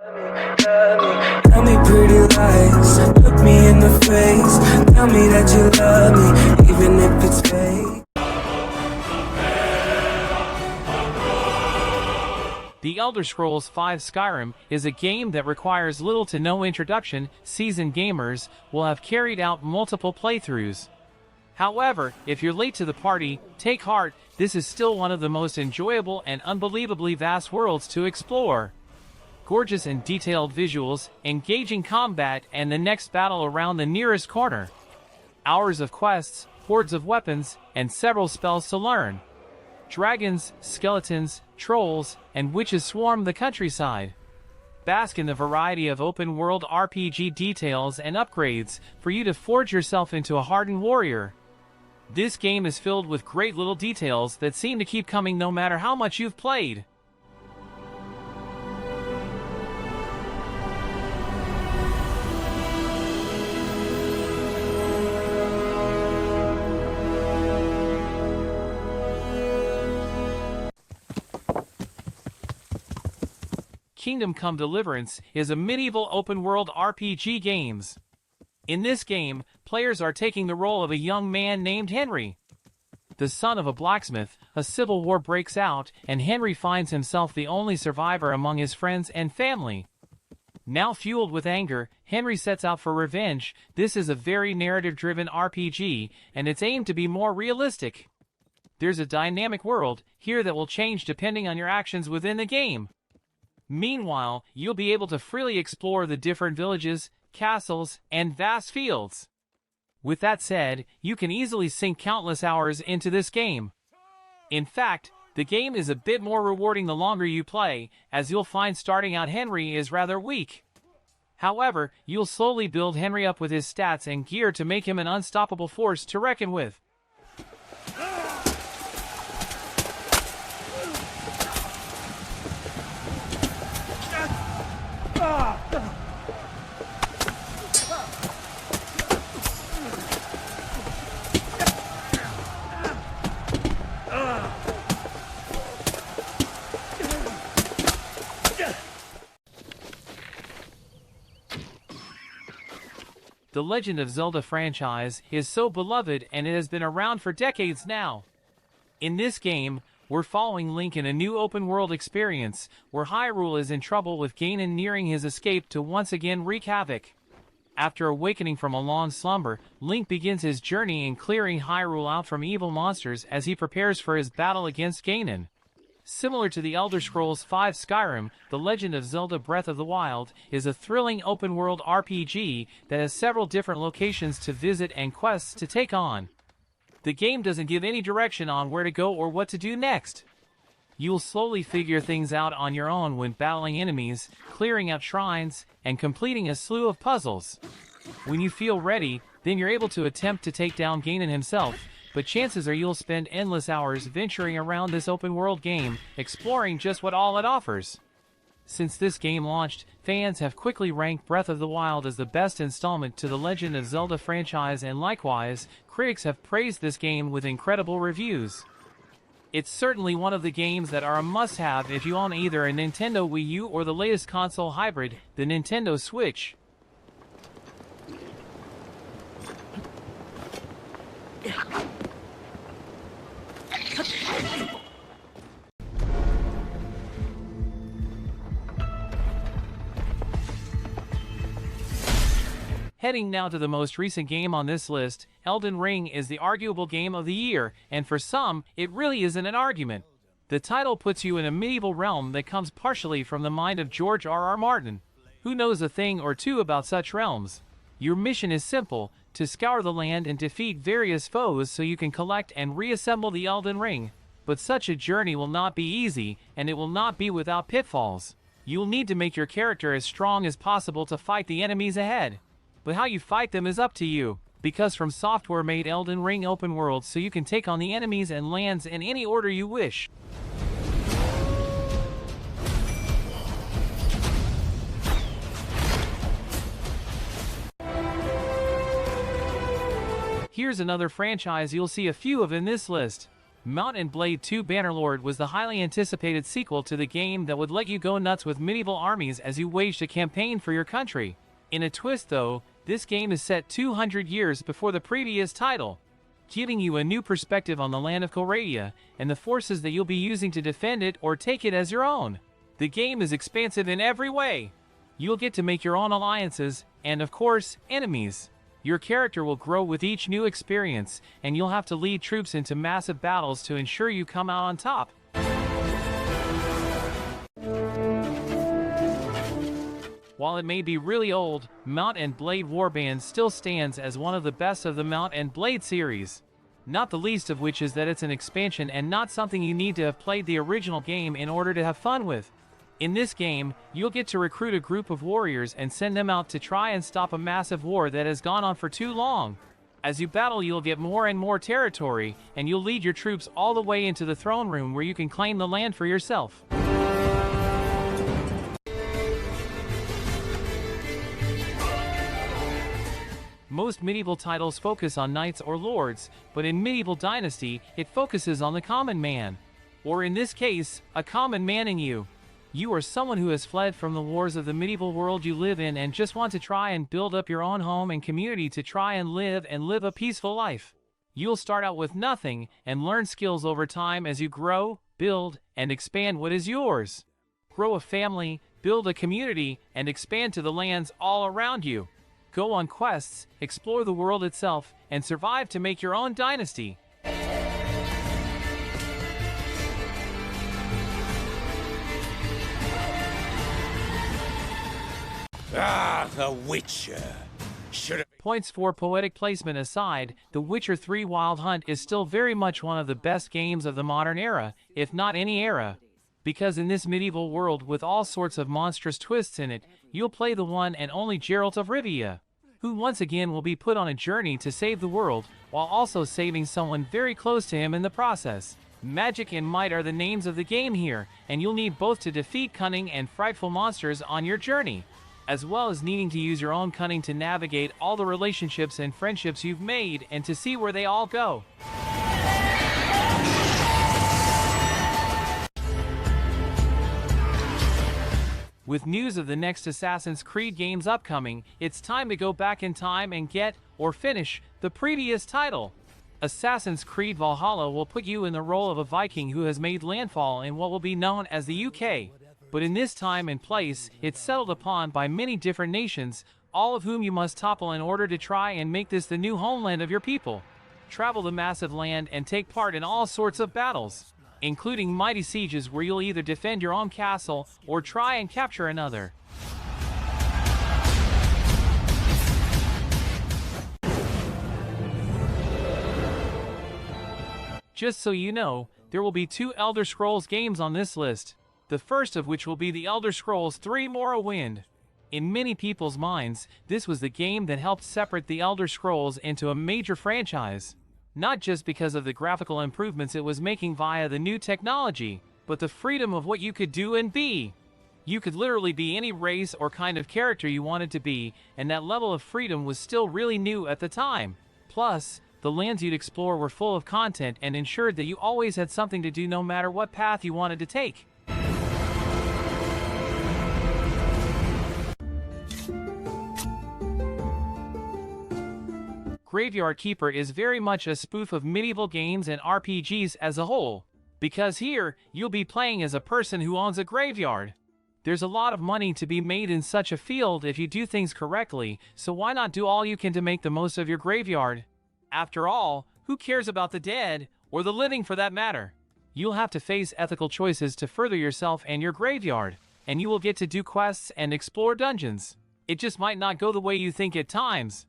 Tell me pretty lies, look me in the face. Tell me that you love me, even if it's fake. The Elder Scrolls V Skyrim is a game that requires little to no introduction. Seasoned gamers will have carried out multiple playthroughs. However, if you're late to the party, take heart, this is still one of the most enjoyable and unbelievably vast worlds to explore. Gorgeous and detailed visuals, engaging combat, and the next battle around the nearest corner. Hours of quests, hordes of weapons, and several spells to learn. Dragons, skeletons, trolls, and witches swarm the countryside. Bask in the variety of open-world RPG details and upgrades for you to forge yourself into a hardened warrior. This game is filled with great little details that seem to keep coming no matter how much you've played. Kingdom Come Deliverance is a medieval open-world RPG game. In this game, players are taking the role of a young man named Henry. The son of a blacksmith, a civil war breaks out, and Henry finds himself the only survivor among his friends and family. Now fueled with anger, Henry sets out for revenge. This is a very narrative-driven RPG, and it's aimed to be more realistic. There's a dynamic world here that will change depending on your actions within the game. Meanwhile, you'll be able to freely explore the different villages, castles, and vast fields. With that said, you can easily sink countless hours into this game. In fact, the game is a bit more rewarding the longer you play, as you'll find starting out Henry is rather weak. However, you'll slowly build Henry up with his stats and gear to make him an unstoppable force to reckon with. The Legend of Zelda franchise is so beloved and it has been around for decades now. In this game, we're following Link in a new open-world experience where Hyrule is in trouble with Ganon nearing his escape to once again wreak havoc. After awakening from a long slumber, Link begins his journey in clearing Hyrule out from evil monsters as he prepares for his battle against Ganon. Similar to the Elder Scrolls V Skyrim, The Legend of Zelda Breath of the Wild is a thrilling open-world RPG that has several different locations to visit and quests to take on. The game doesn't give any direction on where to go or what to do next. You'll slowly figure things out on your own when battling enemies, clearing out shrines, and completing a slew of puzzles. When you feel ready, then you're able to attempt to take down Ganon himself, but chances are you'll spend endless hours venturing around this open-world game, exploring just what all it offers. Since this game launched, fans have quickly ranked Breath of the Wild as the best installment to the Legend of Zelda franchise, and likewise, critics have praised this game with incredible reviews. It's certainly one of the games that are a must-have if you own either a Nintendo Wii U or the latest console hybrid, the Nintendo Switch. Heading now to the most recent game on this list, Elden Ring is the arguable game of the year, and for some, it really isn't an argument. The title puts you in a medieval realm that comes partially from the mind of George R.R. Martin, who knows a thing or two about such realms. Your mission is simple, to scour the land and defeat various foes so you can collect and reassemble the Elden Ring. But such a journey will not be easy, and it will not be without pitfalls. You'll need to make your character as strong as possible to fight the enemies ahead. But how you fight them is up to you, because From Software made Elden Ring open world so you can take on the enemies and lands in any order you wish. Here's another franchise you'll see a few of in this list. Mount & Blade 2 Bannerlord was the highly anticipated sequel to the game that would let you go nuts with medieval armies as you waged a campaign for your country. In a twist though, this game is set 200 years before the previous title, giving you a new perspective on the land of Coradia and the forces that you'll be using to defend it or take it as your own. The game is expansive in every way. You'll get to make your own alliances and, of course, enemies. Your character will grow with each new experience, and you'll have to lead troops into massive battles to ensure you come out on top. While it may be really old, Mount & Blade Warband still stands as one of the best of the Mount & Blade series. Not the least of which is that it's an expansion and not something you need to have played the original game in order to have fun with. In this game, you'll get to recruit a group of warriors and send them out to try and stop a massive war that has gone on for too long. As you battle, you'll get more and more territory, and you'll lead your troops all the way into the throne room where you can claim the land for yourself. Most medieval titles focus on knights or lords, but in Medieval Dynasty, it focuses on the common man. Or in this case, a common man in you. You are someone who has fled from the wars of the medieval world you live in and just want to try and build up your own home and community to try and live a peaceful life. You'll start out with nothing and learn skills over time as you grow, build, and expand what is yours. Grow a family, build a community, and expand to the lands all around you. Go on quests, explore the world itself, and survive to make your own dynasty. Ah, The Witcher. Points for poetic placement aside, The Witcher 3 Wild Hunt is still very much one of the best games of the modern era, if not any era. Because in this medieval world with all sorts of monstrous twists in it, you'll play the one and only Geralt of Rivia, who once again will be put on a journey to save the world, while also saving someone very close to him in the process. Magic and might are the names of the game here, and you'll need both to defeat cunning and frightful monsters on your journey, as well as needing to use your own cunning to navigate all the relationships and friendships you've made and to see where they all go. With news of the next Assassin's Creed games upcoming, it's time to go back in time and get, or finish, the previous title. Assassin's Creed Valhalla will put you in the role of a Viking who has made landfall in what will be known as the UK. But in this time and place, it's settled upon by many different nations, all of whom you must topple in order to try and make this the new homeland of your people. Travel the massive land and take part in all sorts of battles, including mighty sieges where you'll either defend your own castle or try and capture another. Just so you know, there will be 2 Elder Scrolls games on this list, the first of which will be the Elder Scrolls 3 Morrowind. In many people's minds, this was the game that helped separate the Elder Scrolls into a major franchise. Not just because of the graphical improvements it was making via the new technology, but the freedom of what you could do and be. You could literally be any race or kind of character you wanted to be, and that level of freedom was still really new at the time. Plus, the lands you'd explore were full of content and ensured that you always had something to do no matter what path you wanted to take. Graveyard Keeper is very much a spoof of medieval games and RPGs as a whole, because here, you'll be playing as a person who owns a graveyard. There's a lot of money to be made in such a field if you do things correctly, so why not do all you can to make the most of your graveyard? After all, who cares about the dead, or the living for that matter? You'll have to face ethical choices to further yourself and your graveyard, and you will get to do quests and explore dungeons. It just might not go the way you think at times.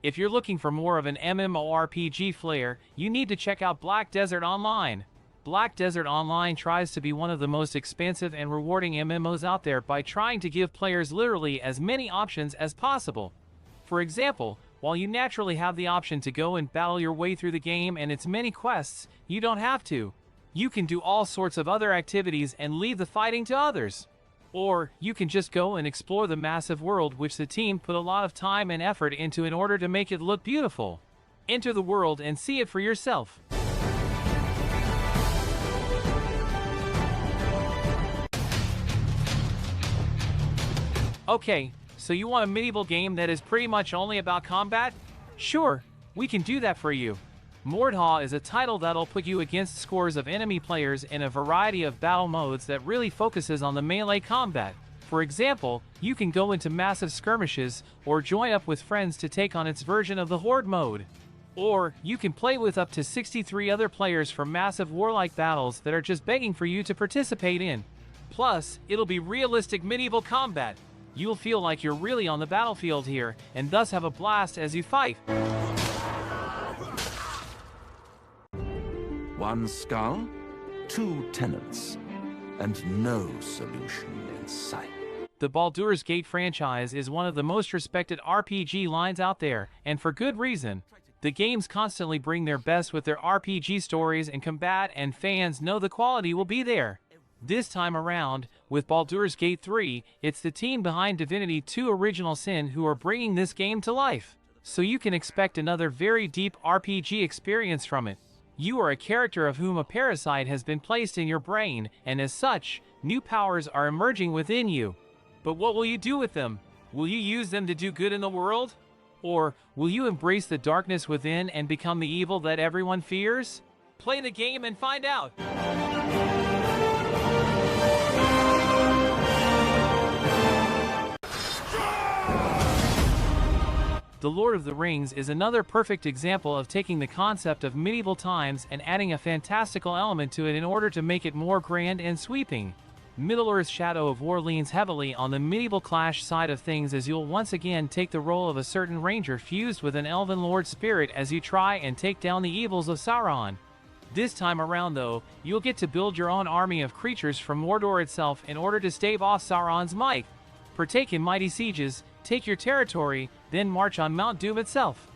If you're looking for more of an MMORPG flair, you need to check out Black Desert Online. Black Desert Online tries to be one of the most expansive and rewarding MMOs out there by trying to give players literally as many options as possible. For example, while you naturally have the option to go and battle your way through the game and its many quests, you don't have to. You can do all sorts of other activities and leave the fighting to others. Or, you can just go and explore the massive world which the team put a lot of time and effort into in order to make it look beautiful. Enter the world and see it for yourself. Okay, so you want a medieval game that is pretty much only about combat? Sure, we can do that for you. Mordhau is a title that'll put you against scores of enemy players in a variety of battle modes that really focuses on the melee combat. For example, you can go into massive skirmishes, or join up with friends to take on its version of the Horde mode. Or, you can play with up to 63 other players for massive warlike battles that are just begging for you to participate in. Plus, it'll be realistic medieval combat. You'll feel like you're really on the battlefield here, and thus have a blast as you fight. One skull, two tenants, and no solution in sight. The Baldur's Gate franchise is one of the most respected RPG lines out there, and for good reason. The games constantly bring their best with their RPG stories and combat, and fans know the quality will be there. This time around, with Baldur's Gate 3, it's the team behind Divinity 2 Original Sin who are bringing this game to life. So you can expect another very deep RPG experience from it. You are a character of whom a parasite has been placed in your brain, and as such, new powers are emerging within you. But what will you do with them? Will you use them to do good in the world? Or will you embrace the darkness within and become the evil that everyone fears? Play the game and find out! The Lord of the Rings is another perfect example of taking the concept of medieval times and adding a fantastical element to it in order to make it more grand and sweeping. Middle-earth's Shadow of War leans heavily on the medieval clash side of things, as you'll once again take the role of a certain ranger fused with an elven lord spirit as you try and take down the evils of Sauron. This time around though, you'll get to build your own army of creatures from Mordor itself in order to stave off Sauron's might. Partake in mighty sieges, take your territory, then march on Mount Doom itself.